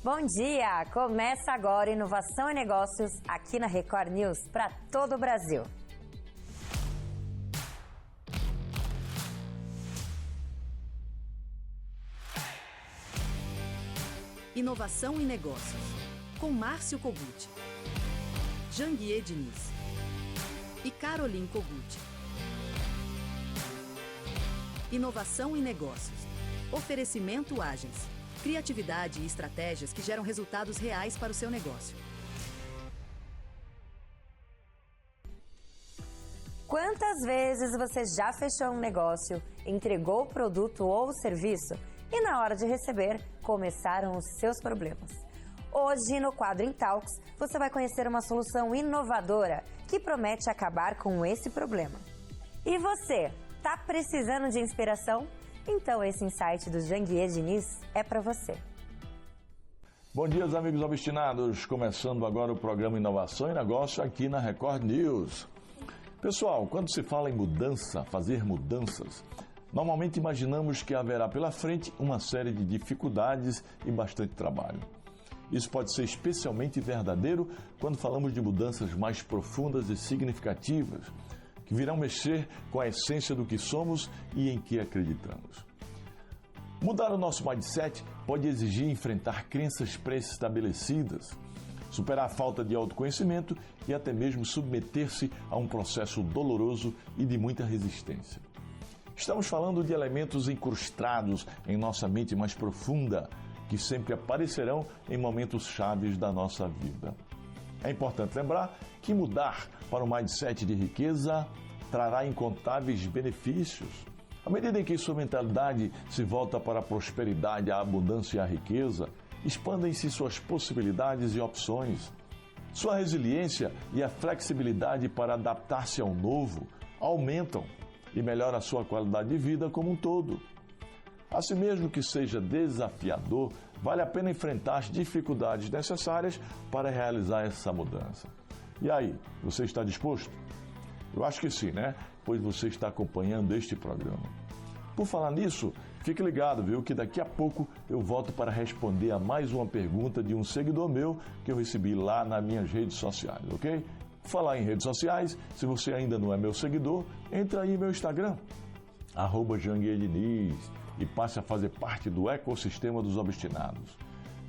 Bom dia! Começa agora Inovação e Negócios aqui na Record News para todo o Brasil. Inovação e Negócios, com Márcio Kogut, Janguier Diniz e Caroline Kogut. Inovação e Negócios. Oferecimento Agence. Criatividade e estratégias que geram resultados reais para o seu negócio. Quantas vezes você já fechou um negócio, entregou o produto ou o serviço e na hora de receber começaram os seus problemas? Hoje, no quadro Intalks, você vai conhecer uma solução inovadora que promete acabar com esse problema. E você, tá precisando de inspiração? Então esse insight do Janguier Diniz é para você. Bom dia, amigos obstinados. Começando agora o programa Inovação e Negócio aqui na Record News. Pessoal, quando se fala em mudança, fazer mudanças, normalmente imaginamos que haverá pela frente uma série de dificuldades e bastante trabalho. Isso pode ser especialmente verdadeiro quando falamos de mudanças mais profundas e significativas, que virão mexer com a essência do que somos e em que acreditamos. Mudar o nosso mindset pode exigir enfrentar crenças pré-estabelecidas, superar a falta de autoconhecimento e até mesmo submeter-se a um processo doloroso e de muita resistência. Estamos falando de elementos incrustados em nossa mente mais profunda, que sempre aparecerão em momentos chaves da nossa vida. É importante lembrar que mudar para um mindset de riqueza trará incontáveis benefícios. À medida em que sua mentalidade se volta para a prosperidade, a abundância e a riqueza, expandem-se suas possibilidades e opções. Sua resiliência e a flexibilidade para adaptar-se ao novo aumentam e melhora a sua qualidade de vida como um todo. Assim mesmo que seja desafiador, vale a pena enfrentar as dificuldades necessárias para realizar essa mudança. E aí, você está disposto? Eu acho que sim, né? Pois você está acompanhando este programa. Por falar nisso, fique ligado, viu? Que daqui a pouco eu volto para responder a mais uma pergunta de um seguidor meu que eu recebi lá nas minhas redes sociais, ok? Falar em redes sociais, se você ainda não é meu seguidor, entra aí no meu Instagram, @JanguierDiniz, e passe a fazer parte do ecossistema dos obstinados.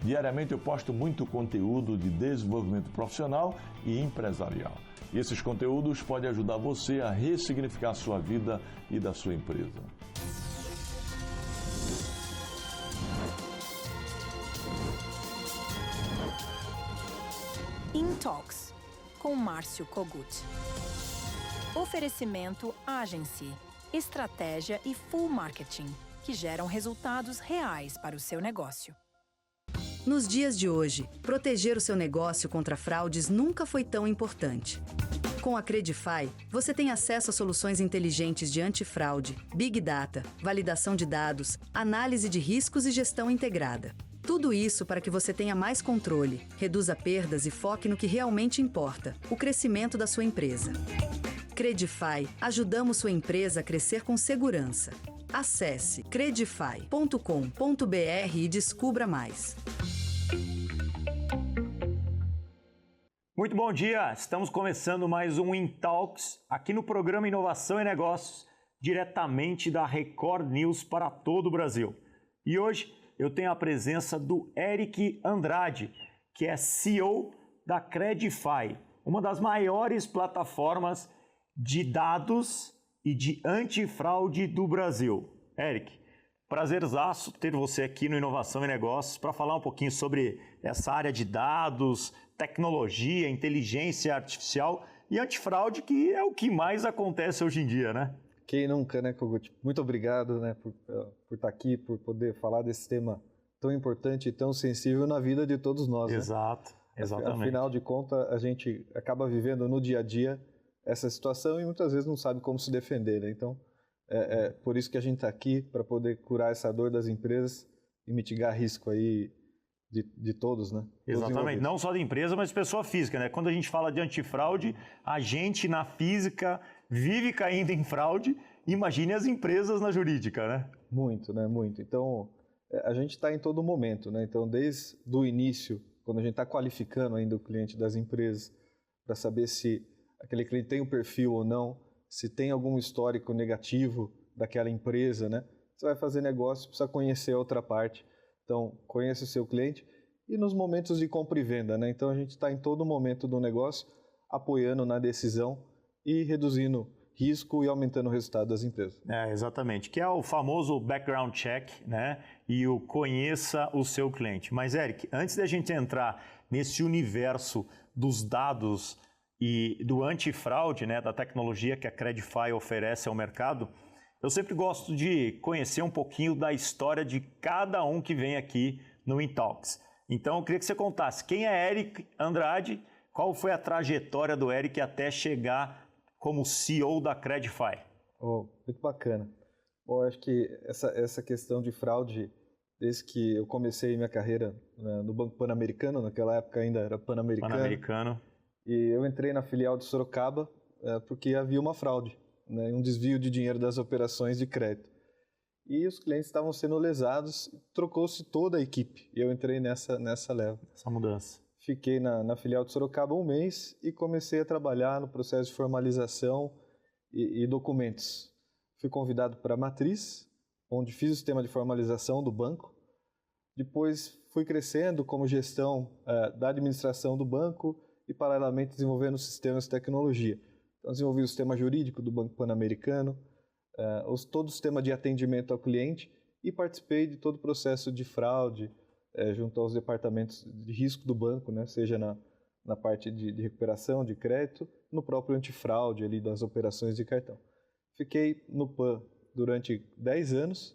Diariamente eu posto muito conteúdo de desenvolvimento profissional e empresarial. E esses conteúdos podem ajudar você a ressignificar a sua vida e da sua empresa. Intalks, com Márcio Kogut. Oferecimento Agence, estratégia e full marketing, que geram resultados reais para o seu negócio. Nos dias de hoje, proteger o seu negócio contra fraudes nunca foi tão importante. Com a Credify, você tem acesso a soluções inteligentes de antifraude, Big Data, validação de dados, análise de riscos e gestão integrada. Tudo isso para que você tenha mais controle, reduza perdas e foque no que realmente importa, o crescimento da sua empresa. Credify, ajudamos sua empresa a crescer com segurança. Acesse credify.com.br e descubra mais. Muito bom dia! Estamos começando mais um Intalks aqui no programa Inovação e Negócios, diretamente da Record News para todo o Brasil. E hoje eu tenho a presença do Eric Andrade, que é CEO da Credify, uma das maiores plataformas de dados e de antifraude do Brasil. Eric, prazerzaço ter você aqui no Inovação e Negócios para falar um pouquinho sobre essa área de dados, tecnologia, inteligência artificial e antifraude, que é o que mais acontece hoje em dia, né? Quem nunca, né, Kogut? Muito obrigado, né, por estar aqui, por poder falar desse tema tão importante e tão sensível na vida de todos nós. Exato, né? Exatamente. Afinal de contas, a gente acaba vivendo no dia a dia essa situação e muitas vezes não sabe como se defender, né? Então, é por isso que a gente está aqui, para poder curar essa dor das empresas e mitigar risco aí de todos, né? Exatamente, não só de empresa, mas de pessoa física, né? Quando a gente fala de antifraude, a gente na física vive caindo em fraude, imagine as empresas na jurídica, né? Muito, né? Muito. Então, A gente está em todo momento, né? Então, desde o início, quando a gente está qualificando ainda o cliente das empresas, para saber se aquele cliente tem um perfil ou não, se tem algum histórico negativo daquela empresa, né? Você vai fazer negócio, precisa conhecer a outra parte. Então, conheça o seu cliente e nos momentos de compra e venda, né? Então, a gente está em todo momento do negócio, apoiando na decisão e reduzindo risco e aumentando o resultado das empresas. Exatamente, que é o famoso background check, né? E o conheça o seu cliente. Mas, Eric, antes da gente entrar nesse universo dos dados e do antifraude, né, da tecnologia que a Credify oferece ao mercado, eu sempre gosto de conhecer um pouquinho da história de cada um que vem aqui no Intalks. Então, eu queria que você contasse quem é Eric Andrade, qual foi a trajetória do Eric até chegar como CEO da Credify. Muito bacana. Bom, acho que essa questão de fraude, desde que eu comecei minha carreira, né, no Banco Pan-Americano, naquela época ainda era Pan-Americano. E eu entrei na filial de Sorocaba porque havia uma fraude, né, um desvio de dinheiro das operações de crédito. E os clientes estavam sendo lesados, trocou-se toda a equipe. E eu entrei nessa leva. Essa mudança. Fiquei na filial de Sorocaba 1 mês e comecei a trabalhar no processo de formalização e documentos. Fui convidado para a Matriz, onde fiz o sistema de formalização do banco. Depois fui crescendo como gestão da administração do banco e, paralelamente, desenvolvendo sistemas de tecnologia. Então, desenvolvi o sistema jurídico do Banco Pan-Americano, todo o sistema de atendimento ao cliente e participei de todo o processo de fraude, junto aos departamentos de risco do banco, né? Seja na parte de recuperação de crédito, no próprio antifraude ali das operações de cartão. Fiquei no PAN durante 10 anos,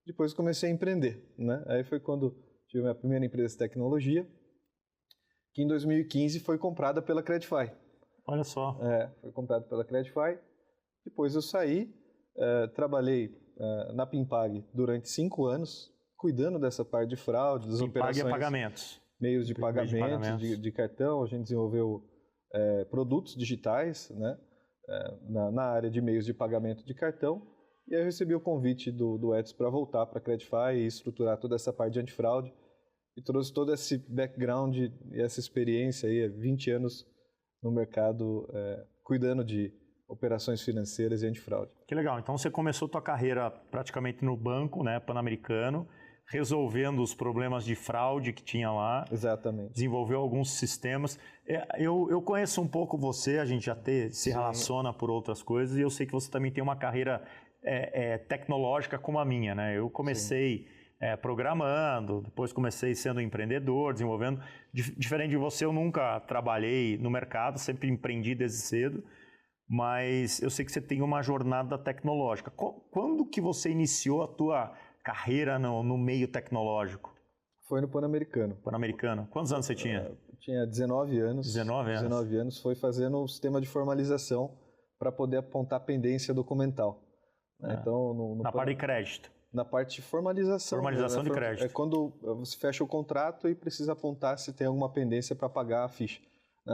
depois comecei a empreender, né? Aí foi quando tive a minha primeira empresa de tecnologia, que em 2015 foi comprada pela Credify. Olha só. Foi comprada pela Credify. Depois eu saí, trabalhei na Pimpag durante 5 anos, cuidando dessa parte de fraude, das operações, pagamentos. Meios de pagamento, de cartão. A gente desenvolveu produtos digitais, né, na área de meios de pagamento de cartão. E aí eu recebi o convite do Edson para voltar para a Credify e estruturar toda essa parte de antifraude. E trouxe todo esse background e essa experiência aí, 20 anos no mercado, cuidando de operações financeiras e antifraude. Que legal. Então você começou a tua carreira praticamente no banco, né, Pan-Americano, resolvendo os problemas de fraude que tinha lá. Exatamente. Desenvolveu alguns sistemas. Eu conheço um pouco você, a gente já se relaciona por outras coisas, e eu sei que você também tem uma carreira tecnológica como a minha, né? Eu comecei programando, depois comecei sendo empreendedor, desenvolvendo. Diferente de você, eu nunca trabalhei no mercado, sempre empreendi desde cedo, mas eu sei que você tem uma jornada tecnológica. Quando que você iniciou a tua carreira no meio tecnológico? Foi no Pan-Americano. Pan-Americano. Quantos anos você tinha? Eu tinha 19 anos. 19 anos? 19 anos. Foi fazendo um sistema de formalização para poder apontar pendência documental. Então, na parte de crédito? Na parte de formalização. Formalização de crédito. É quando você fecha o contrato e precisa apontar se tem alguma pendência para pagar a ficha.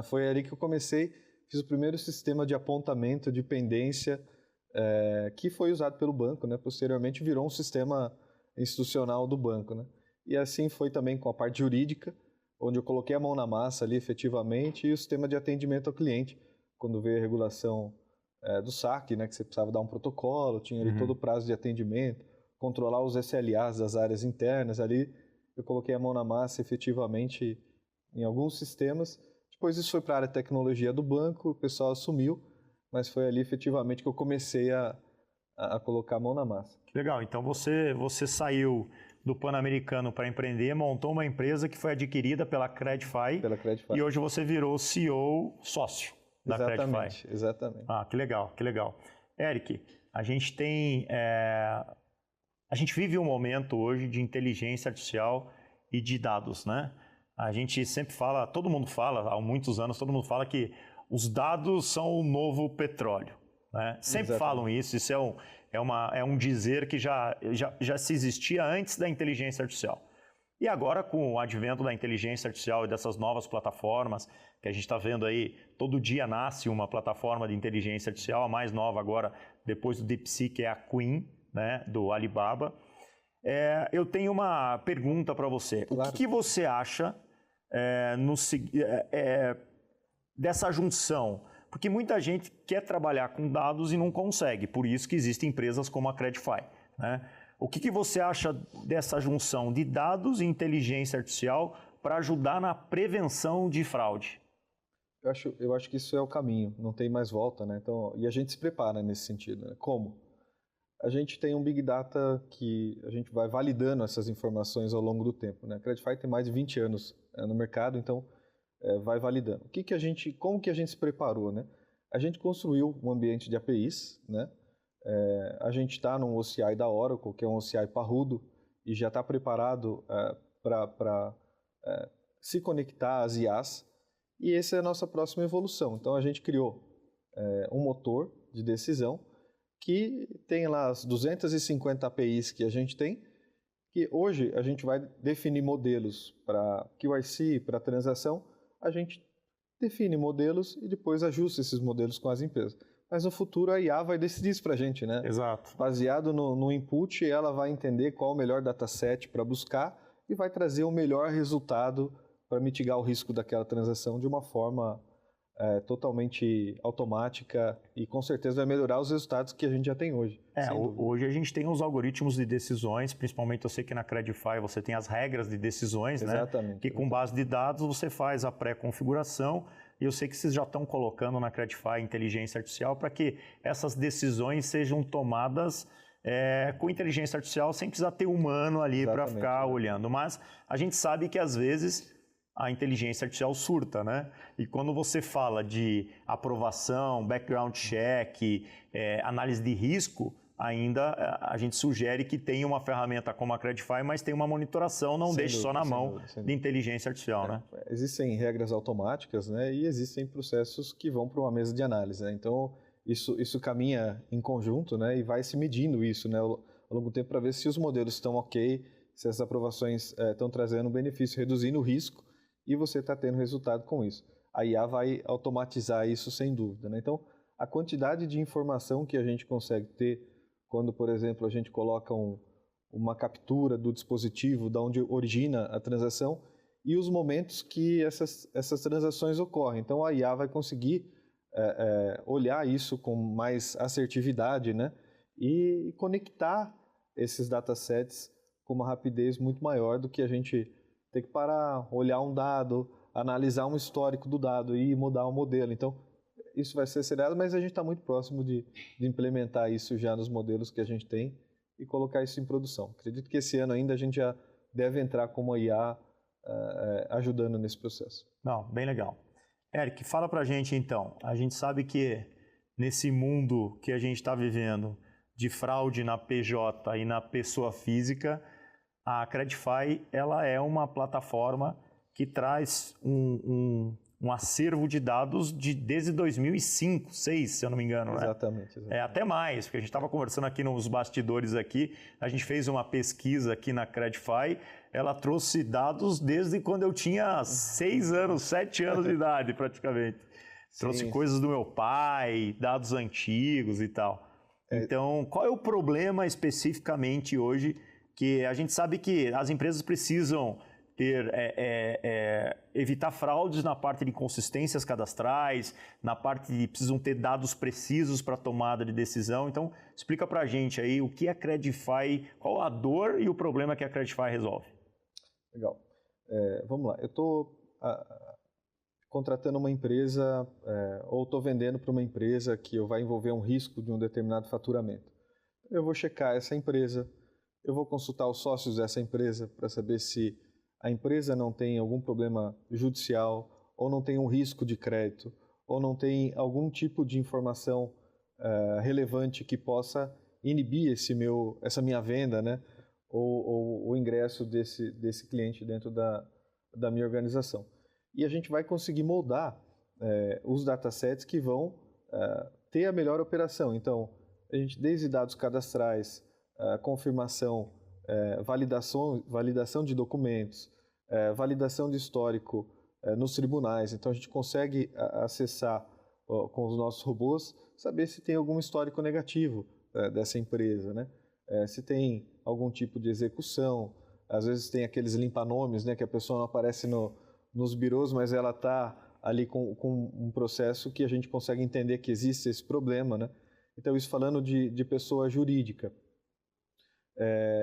Foi ali que eu comecei, fiz o primeiro sistema de apontamento de pendência, que foi usado pelo banco, né? Posteriormente virou um sistema institucional do banco, né? E assim foi também com a parte jurídica, onde eu coloquei a mão na massa ali efetivamente, e o sistema de atendimento ao cliente, quando veio a regulação do saque, né? Que você precisava dar um protocolo, tinha ali todo o prazo de atendimento, controlar os SLAs das áreas internas ali, eu coloquei a mão na massa efetivamente em alguns sistemas. Depois isso foi para a área de tecnologia do banco, o pessoal assumiu, mas foi ali efetivamente que eu comecei a colocar a mão na massa. Legal, então você saiu do Pan-Americano para empreender, montou uma empresa que foi adquirida pela Credify, e hoje você virou CEO sócio da Credify. Exatamente. Que legal, que legal. Eric, a gente tem... A gente vive um momento hoje de inteligência artificial e de dados, né? A gente sempre fala, todo mundo fala, há muitos anos, todo mundo fala que os dados são o novo petróleo, né? Sempre falam isso é um dizer que já se existia antes da inteligência artificial. E agora, com o advento da inteligência artificial e dessas novas plataformas, que a gente está vendo aí, todo dia nasce uma plataforma de inteligência artificial, a mais nova agora, depois do DeepSeek, é a Queen, né, do Alibaba. Eu tenho uma pergunta para você. Claro. O que você acha dessa junção? Porque muita gente quer trabalhar com dados e não consegue, por isso que existem empresas como a Credify, né? O que você acha dessa junção de dados e inteligência artificial para ajudar na prevenção de fraude? Eu acho que isso é o caminho, não tem mais volta, né? Então, e a gente se prepara nesse sentido, né? Como? A gente tem um Big Data que a gente vai validando essas informações ao longo do tempo, né? A Credify tem mais de 20 anos no mercado, então vai validando. Como que a gente se preparou, né? A gente construiu um ambiente de APIs, né? A gente está num OCI da Oracle, que é um OCI parrudo, e já está preparado para se conectar às IAs, e essa é a nossa próxima evolução. Então a gente criou um motor de decisão que tem lá as 250 APIs que a gente tem, que hoje a gente vai definir modelos para QIC, para transação, a gente define modelos e depois ajusta esses modelos com as empresas. Mas no futuro a IA vai decidir isso para a gente, né? Exato. Baseado no input, ela vai entender qual o melhor dataset para buscar e vai trazer o melhor resultado para mitigar o risco daquela transação de uma forma totalmente automática e com certeza vai melhorar os resultados que a gente já tem hoje. Hoje a gente tem os algoritmos de decisões, principalmente eu sei que na Credify você tem as regras de decisões, exatamente, né? Que com base de dados você faz a pré-configuração e eu sei que vocês já estão colocando na Credify inteligência artificial para que essas decisões sejam tomadas com inteligência artificial sem precisar ter humano ali para ficar olhando. Mas a gente sabe que às vezes a inteligência artificial surta, né? E quando você fala de aprovação, background check, análise de risco, ainda a gente sugere que tenha uma ferramenta como a Credify, mas tenha uma monitoração, não deixe só na mão de inteligência artificial, né? Existem regras automáticas, né? E existem processos que vão para uma mesa de análise, né? Então, isso caminha em conjunto, né? E vai se medindo isso, né? Ao longo do tempo para ver se os modelos estão ok, se as aprovações estão trazendo benefício, reduzindo o risco, e você está tendo resultado com isso. A IA vai automatizar isso sem dúvida, né? Então, a quantidade de informação que a gente consegue ter quando, por exemplo, a gente coloca uma captura do dispositivo, da onde origina a transação, e os momentos que essas transações ocorrem. Então, a IA vai conseguir olhar isso com mais assertividade, né? E conectar esses datasets com uma rapidez muito maior do que a gente ter que parar, olhar um dado, analisar um histórico do dado e mudar o modelo. Então, isso vai ser acelerado, mas a gente está muito próximo de implementar isso já nos modelos que a gente tem e colocar isso em produção. Acredito que esse ano ainda a gente já deve entrar como a IA ajudando nesse processo. Não, bem legal. Eric, fala pra gente então. A gente sabe que nesse mundo que a gente está vivendo de fraude na PJ e na pessoa física, a Credify ela é uma plataforma que traz um acervo de dados desde 2005, 2006, se eu não me engano, né? Exatamente. Até mais, porque a gente estava conversando aqui nos bastidores aqui, a gente fez uma pesquisa aqui na Credify, ela trouxe dados desde quando eu tinha 6 anos, 7 anos de idade praticamente. Trouxe coisas do meu pai, dados antigos e tal. Então, qual é o problema especificamente hoje que a gente sabe que as empresas precisam evitar fraudes na parte de consistências cadastrais, na parte de precisam ter dados precisos para tomada de decisão. Então, explica para a gente aí o que a Credify, qual a dor e o problema que a Credify resolve. Legal. Vamos lá. Eu estou contratando uma empresa ou estou vendendo para uma empresa que vai envolver um risco de um determinado faturamento. Eu vou checar essa empresa, eu vou consultar os sócios dessa empresa para saber se a empresa não tem algum problema judicial, ou não tem um risco de crédito, ou não tem algum tipo de informação relevante que possa inibir essa minha venda, né? ou o ingresso desse cliente dentro da minha organização. E a gente vai conseguir moldar os datasets que vão ter a melhor operação. Então, a gente desde dados cadastrais, confirmação, validação de documentos, validação de histórico nos tribunais. Então, a gente consegue acessar com os nossos robôs, saber se tem algum histórico negativo dessa empresa, né? Se tem algum tipo de execução. Às vezes tem aqueles limpa-nomes, né, que a pessoa não aparece nos birôs, mas ela está ali com um processo que a gente consegue entender que existe esse problema, né? Então, isso falando de pessoa jurídica.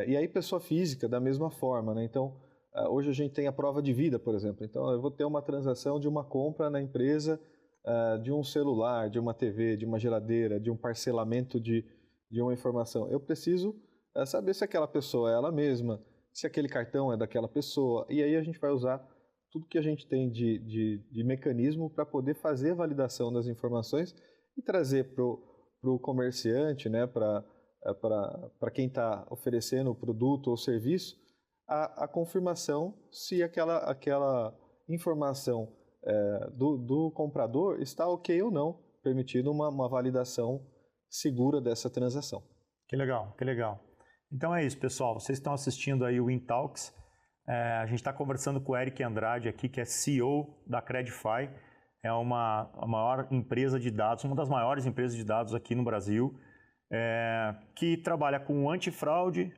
E aí, pessoa física, da mesma forma, né? Então, hoje a gente tem a prova de vida, por exemplo. Então, eu vou ter uma transação de uma compra na empresa de um celular, de uma TV, de uma geladeira, de um parcelamento de uma informação. Eu preciso saber se aquela pessoa é ela mesma, se aquele cartão é daquela pessoa. E aí a gente vai usar tudo que a gente tem de mecanismo para poder fazer a validação das informações e trazer para o comerciante, né, para quem está oferecendo o produto ou serviço, a confirmação se aquela informação do comprador está ok ou não, permitindo uma validação segura dessa transação. Que legal, que legal. Então é isso, pessoal. Vocês estão assistindo aí o Intalks. A gente está conversando com o Eric Andrade aqui, que é CEO da Credify. É a maior empresa de dados, uma das maiores empresas de dados aqui no Brasil, que trabalha com antifraude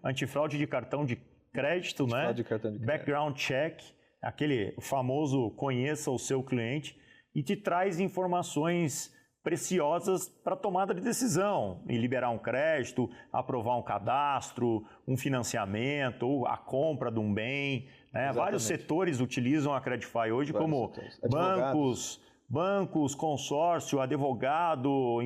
de cartão de crédito, né? De cartão de crédito. Background check, aquele famoso conheça o seu cliente, e te traz informações preciosas para tomada de decisão, em liberar um crédito, aprovar um cadastro, um financiamento, ou a compra de um bem. Né? Vários setores utilizam a Credify hoje, como bancos, consórcio, advogado,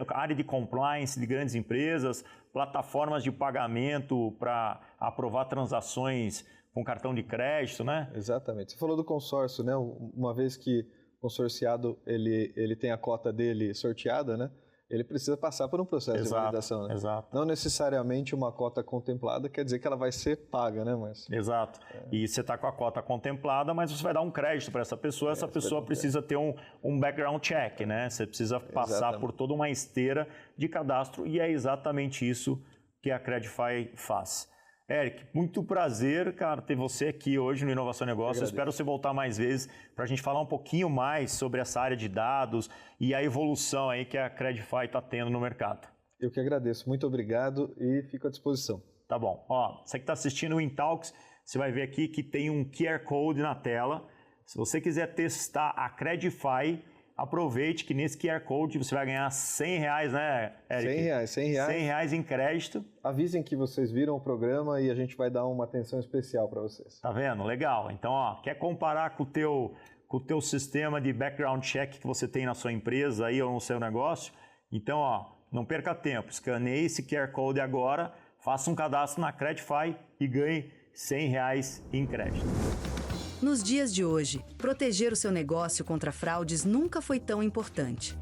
área de compliance de grandes empresas, plataformas de pagamento para aprovar transações com cartão de crédito, né? Exatamente. Você falou do consórcio, né? Uma vez que consorciado ele tem a cota dele sorteada, né? Ele precisa passar por um processo de validação, né? Exato. Não necessariamente uma cota contemplada quer dizer que ela vai ser paga, né? Exato. E você está com a cota contemplada, mas você vai dar um crédito para essa pessoa. Essa pessoa precisa ter um background check, né? Você precisa passar por toda uma esteira de cadastro e é exatamente isso que a Credify faz. Eric, muito prazer, cara, ter você aqui hoje no Inovação e Negócio. Eu espero você voltar mais vezes para a gente falar um pouquinho mais sobre essa área de dados e a evolução aí que a Credify está tendo no mercado. Eu que agradeço. Muito obrigado e fico à disposição. Tá bom. Ó, você que está assistindo o Intalks, você vai ver aqui que tem um QR Code na tela. Se você quiser testar a Credify, aproveite que nesse QR Code você vai ganhar R$100, né, Eric? R$100 em crédito. Avisem que vocês viram o programa e a gente vai dar uma atenção especial para vocês. Tá vendo? Legal. Então, ó, quer comparar com o teu sistema de background check que você tem na sua empresa aí ou no seu negócio? Então, ó, não perca tempo. Escaneie esse QR Code agora, faça um cadastro na Credify e ganhe R$100 em crédito. Nos dias de hoje, proteger o seu negócio contra fraudes nunca foi tão importante.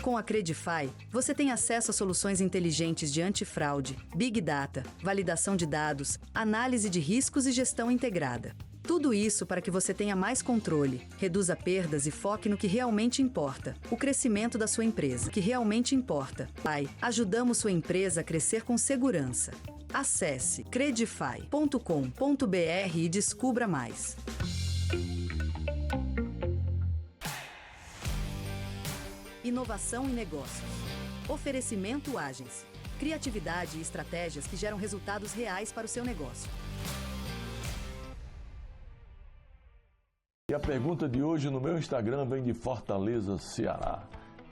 Com a Credify, você tem acesso a soluções inteligentes de antifraude, Big Data, validação de dados, análise de riscos e gestão integrada. Tudo isso para que você tenha mais controle, reduza perdas e foque no que realmente importa, o crescimento da sua empresa. O que realmente importa. Ajudamos sua empresa a crescer com segurança. Acesse credify.com.br e descubra mais. Inovação e negócios. Oferecimento Agency. Criatividade e estratégias que geram resultados reais para o seu negócio. E a pergunta de hoje no meu Instagram vem de Fortaleza, Ceará.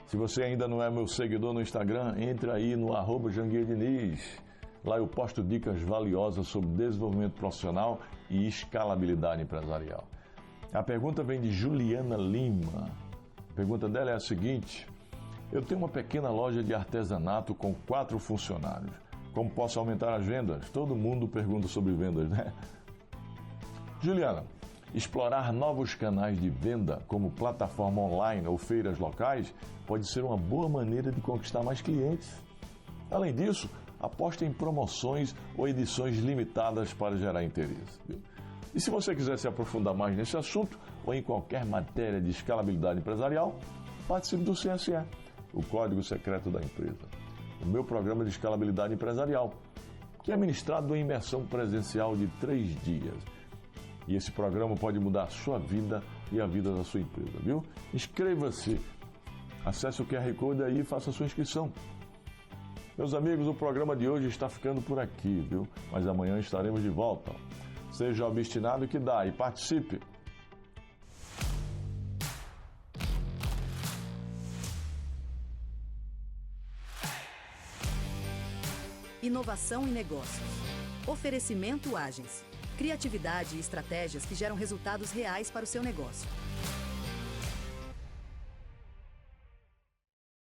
Se você ainda não é meu seguidor no Instagram, entre aí no @JanguiaDiniz. Lá eu posto dicas valiosas sobre desenvolvimento profissional e escalabilidade empresarial. A pergunta vem de Juliana Lima. A pergunta dela é a seguinte: eu tenho uma pequena loja de artesanato com 4 funcionários. Como posso aumentar as vendas? Todo mundo pergunta sobre vendas, né? Juliana, explorar novos canais de venda, como plataforma online ou feiras locais, pode ser uma boa maneira de conquistar mais clientes. Além disso, aposte em promoções ou edições limitadas para gerar interesse. Viu? E se você quiser se aprofundar mais nesse assunto ou em qualquer matéria de escalabilidade empresarial, participe do CSE, o Código Secreto da Empresa, o meu programa de escalabilidade empresarial, que é ministrado em imersão presencial de 3 dias. E esse programa pode mudar a sua vida e a vida da sua empresa, viu? Inscreva-se, acesse o QR Code aí e faça a sua inscrição. Meus amigos, o programa de hoje está ficando por aqui, viu? Mas amanhã estaremos de volta. Seja obstinado que dá e participe. Inovação e negócios. Oferecimento Agens. Criatividade e estratégias que geram resultados reais para o seu negócio.